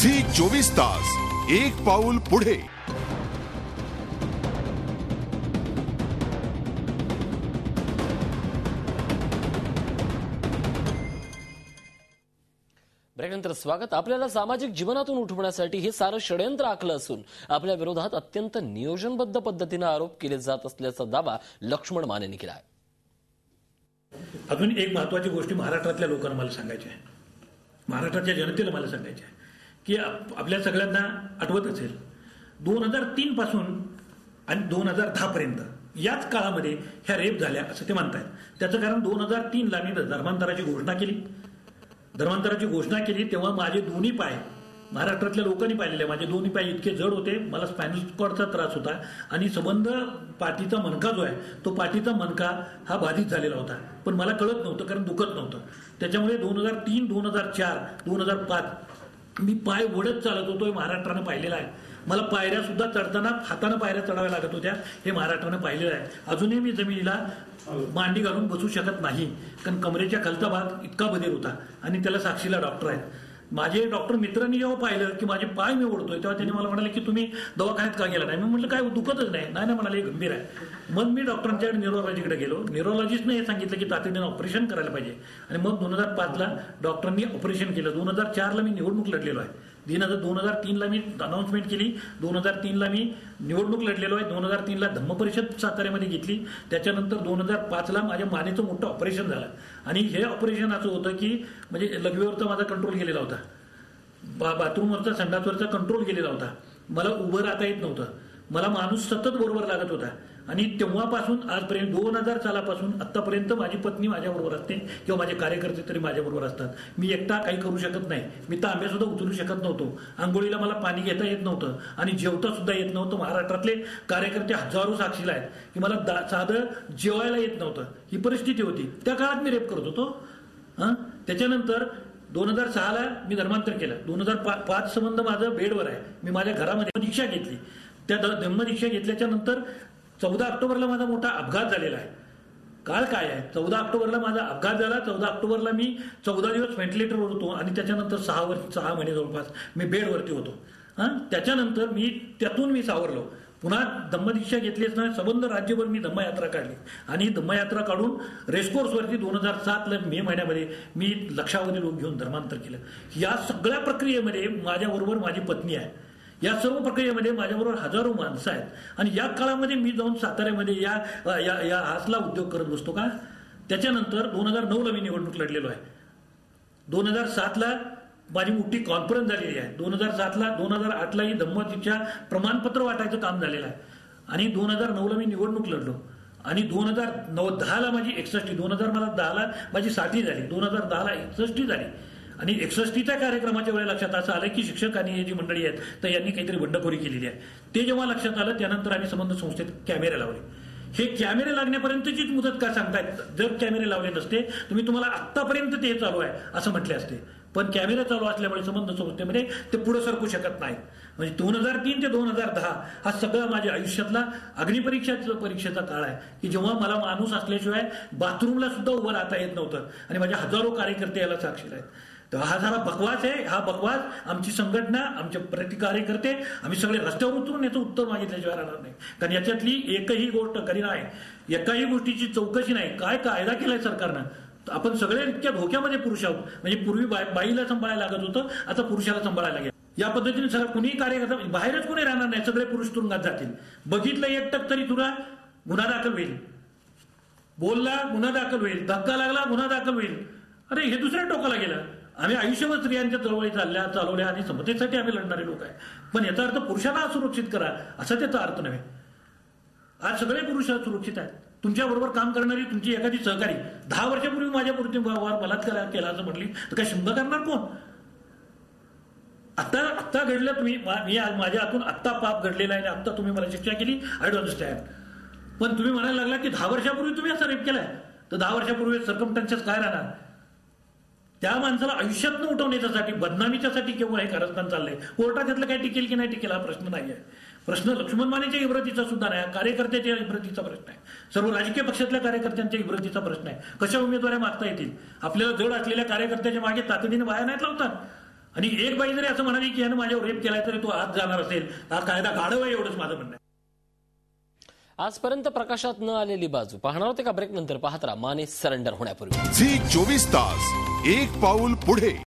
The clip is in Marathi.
Zee 24 तास एक पाऊल पुढे. ब्रेकनंतर स्वागत. आपल्याला सामाजिक जीवनातून उठवण्यासाठी हे सारं षडयंत्र आखलं असून आपल्या विरोधात अत्यंत नियोजनबद्ध पद्धतीने आरोप केले जात असल्याचा दावा लक्ष्मण मानेंनी केला आहे. अजून एक महत्वाची गोष्ट महाराष्ट्रातल्या लोकांना मला सांगायची आहे, महाराष्ट्राच्या जनतेला मला सांगायची आहे की आपल्या सगळ्यांना आठवत असेल 2003 पासून आणि 2010 पर्यंत याच काळामध्ये ह्या रेप झाल्या असं ते म्हणतात. त्याचं कारण 2003ला मी धर्मांतराची घोषणा केली तेव्हा माझे दोन्ही पाय महाराष्ट्रातल्या लोकांनी पाहिलेले, माझे दोन्ही पाय इतके जड होते, मला स्पायनल कॉर्डचा त्रास होता आणि संबंध पाठीचा मणका जो आहे तो पाठीचा मणका हा बाधित झालेला होता, पण मला कळत नव्हतं कारण दुखत नव्हतं. त्याच्यामुळे 2003, 2004, 2005 मी पाय वडत चालत होतो, महाराष्ट्रानं पाहिलेला आहे. मला पायऱ्या सुद्धा चढताना हाताने पायऱ्या चढाव्या लागत होत्या, हे महाराष्ट्रानं पाहिलेलं आहे. अजूनही मी जमिनीला मांडी घालून बसू शकत नाही कारण कमरेच्या खालचा भाग इतका बधीर होता आणि त्याला साक्षीला डॉक्टर आहेत. माझे डॉक्टर मित्रांनी जेव्हा पाहिलं की माझे पाय मी ओढतोय तेव्हा त्यांनी मला म्हणाले की तुम्ही दवाखान्यात का गेला नाही. मी म्हटलं काय दुखतच नाही म्हणाले गंभीर आहे. मग मी डॉक्टरांच्याकडे न्यूरोलॉजीकडे गेलो. न्यूरोलॉजिस्टने हे सांगितलं की तातडीने ऑपरेशन करायला पाहिजे आणि मग 2005ला डॉक्टरांनी ऑपरेशन केलं. 2004ला मी निवडणूक लढलेलो आहे. 2003ला मी अनाऊन्समेंट केली, 2003ला मी निवडणूक लढलेलो आहे. 2003ला धम्म परिषद साताऱ्यामध्ये घेतली. त्याच्यानंतर 2005ला माझ्या मानेचं मोठं ऑपरेशन झालं आणि हे ऑपरेशन असं होतं की म्हणजे लघवीवरचा माझा कंट्रोल गेलेला होता, बाथरूमवरचा संडासवरचा कंट्रोल गेलेला होता, मला उभं राहता येत नव्हतं, मला माणूस सतत बरोबर लागत होता आणि तेव्हापासून आजपर्यंत 2000 सालापासून आतापर्यंत माझी पत्नी माझ्याबरोबर असते किंवा माझे कार्यकर्ते तरी माझ्याबरोबर असतात. मी एकटा काही करू शकत नाही. मी तांब्या सुद्धा उचलू शकत नव्हतो, आंघोळीला मला पाणी घेता येत नव्हतं आणि जेवता सुद्धा येत नव्हतं. महाराष्ट्रातले कार्यकर्ते हजारो साक्षीला आहेत की मला साधं जेवायला येत नव्हतं, ही परिस्थिती होती. त्या काळात मी रेप करत होतो. त्याच्यानंतर 2006ला मी धर्मांतर केलं. 2005 संबंध माझं बेडवर आहे. मी माझ्या घरामध्ये दीक्षा घेतली. त्या धम्मदीक्षा घेतल्याच्या नंतर 14 ऑक्टोबरला माझा मोठा अपघात झालेला आहे. काळ काय आहे, 14 ऑक्टोबरला माझा अपघात झाला. 14 ऑक्टोबरला मी 14 दिवस व्हेंटिलेटरवर होतो आणि त्याच्यानंतर 6 महिने जवळपास मी बेडवरती होतो. त्याच्यानंतर त्यातून मी सावरलो. पुन्हा धम्मदीक्षा घेतली असताना संबंध राज्यभर मी धम्मयात्रा काढली आणि धम्मयात्रा काढून रेसकोर्सवरती 2007ला मे महिन्यामध्ये मी लक्षावधी लोक घेऊन धर्मांतर केलं. या सगळ्या प्रक्रियेमध्ये माझ्याबरोबर माझी पत्नी आहे. या सर्व प्रक्रियेमध्ये माझ्याबरोबर हजारो माणसं आहेत आणि या काळामध्ये मी जाऊन साताऱ्यामध्ये या हासला उद्योग करत बसतो का? त्याच्यानंतर 2009ला मी निवडणूक लढलेलो आहे. 2007ला माझी मोठी कॉन्फरन्स झालेली आहे. 2008ला ही धम्मदीक्षा प्रमाणपत्र वाटायचं काम झालेलं आहे आणि 2009ला मी निवडणूक लढलो आणि 2010ला माझी 61, 2010ला माझी 60 झाली, 2010ला 61 झाली आणि 61च्या कार्यक्रमाच्या वेळेला लक्षात असं आलं की शिक्षक आणि हे जी मंडळी आहेत तर यांनी काहीतरी बंडखोरी केलेली आहे. ते जेव्हा लक्षात आलं त्यानंतर आम्ही संबंध संस्थेत कॅमेरे लावले. हे कॅमेरे लागण्यापर्यंतचीच मुदत का सांगतायत? जर कॅमेरे लावले नसते तर मी तुम्हाला आत्तापर्यंत ते चालू आहे असं म्हटले असते, पण कॅमेरा चालू असल्यामुळे संबंध संस्थेमध्ये ते पुढे सरकू शकत नाहीत. म्हणजे 2003 ते 2010 हा सगळा माझ्या आयुष्यातला परीक्षेचा काळ आहे की जेव्हा मला माणूस असल्याशिवाय बाथरूमला सुद्धा उभं राहता येत नव्हतं आणि माझे हजारो कार्यकर्ते याला साक्षीला आहेत. तर हा सारा बकवास आहे. हा बकवास आमची संघटना, आमचे कार्यकर्ते आम्ही सगळे रस्त्यावर उतरून याचं उत्तर मागितल्याशिवाय राहणार नाही. कारण याच्यातली एकही गोष्ट खरी नाही, एकाही गोष्टीची चौकशी नाही. काय कायदा केलाय सरकारनं? आपण सगळे इतक्या धोक्यामध्ये पुरुष आहोत. म्हणजे पूर्वी बाईला सांभाळायला लागत होतं, आता पुरुषाला सांभाळायला लागेल. या पद्धतीने सगळं कुणीही कार्यकर्ता बाहेरच कोणी राहणार नाही, सगळे पुरुष तुरुंगात जातील. बघितलं 1% तरी तुला गुन्हा दाखल होईल, बोलला गुन्हा दाखल होईल, धक्का लागला गुन्हा दाखल होईल. अरे हे दुसऱ्या टोकाला गेलं. आम्ही आयुष्यभर स्त्रियांच्या चळवळी चालवल्या आणि समतेसाठी आम्ही लढणारे लोक आहे, पण याचा अर्थ पुरुषांना असुरक्षित करा असा त्याचा अर्थ नव्हे. आज सगळे पुरुष सुरक्षित आहेत. तुमच्या बरोबर काम करणारी तुमची एखादी सहकारी 10 वर्षापूर्वी माझ्या बलात्कार केला असं म्हटली तर काय शंका करणार कोण? आत्ता घडलं, तुम्ही माझ्या हातून आत्ता पाप घडलेला आहे आणि आत्ता तुम्ही मला शिक्षा केली, आय डोंट अंडरस्टँड. पण तुम्ही म्हणायला लागला की 10 वर्षापूर्वी तुम्ही असा रेप केलाय, तर 10 वर्षापूर्वी सर्कमस्टन्सेस काय राहणार? त्या माणसाला आयुष्यातनं उठवण्याच्यासाठी, बदनामीच्यासाठी केवळ हे कारस्थान चाललंय. कोर्टात यातलं काय टिकेल की नाही टिकेल हा प्रश्न नाही आहे. प्रश्न लक्ष्मण मानेच्या इब्रतीचा सुद्धा नाही, कार्यकर्त्याच्या इब्रतीचा प्रश्न आहे. सर्व राजकीय पक्षातल्या कार्यकर्त्यांच्या इब्रतीचा प्रश्न आहे. कशा उमेदवाऱ्या मागता येतील? आपल्याला जड असलेल्या कार्यकर्त्याच्या मागे तातडीने बाया नाहीत लावतात. आणि एक बाई जरी असं म्हणाली की यानं माझ्यावर रेप केलाय तरी तो आत जाणार असेल, हा कायदा गाढव आहे, एवढंच माझं म्हणणं आहे. आजपर्यंत प्रकाशात न आलेली बाजू पाहणार होते का? ब्रेक नंतर पाहत राहा माने सरेंडर होण्यापूर्वी. झी 24 तास, एक पाऊल पुढे.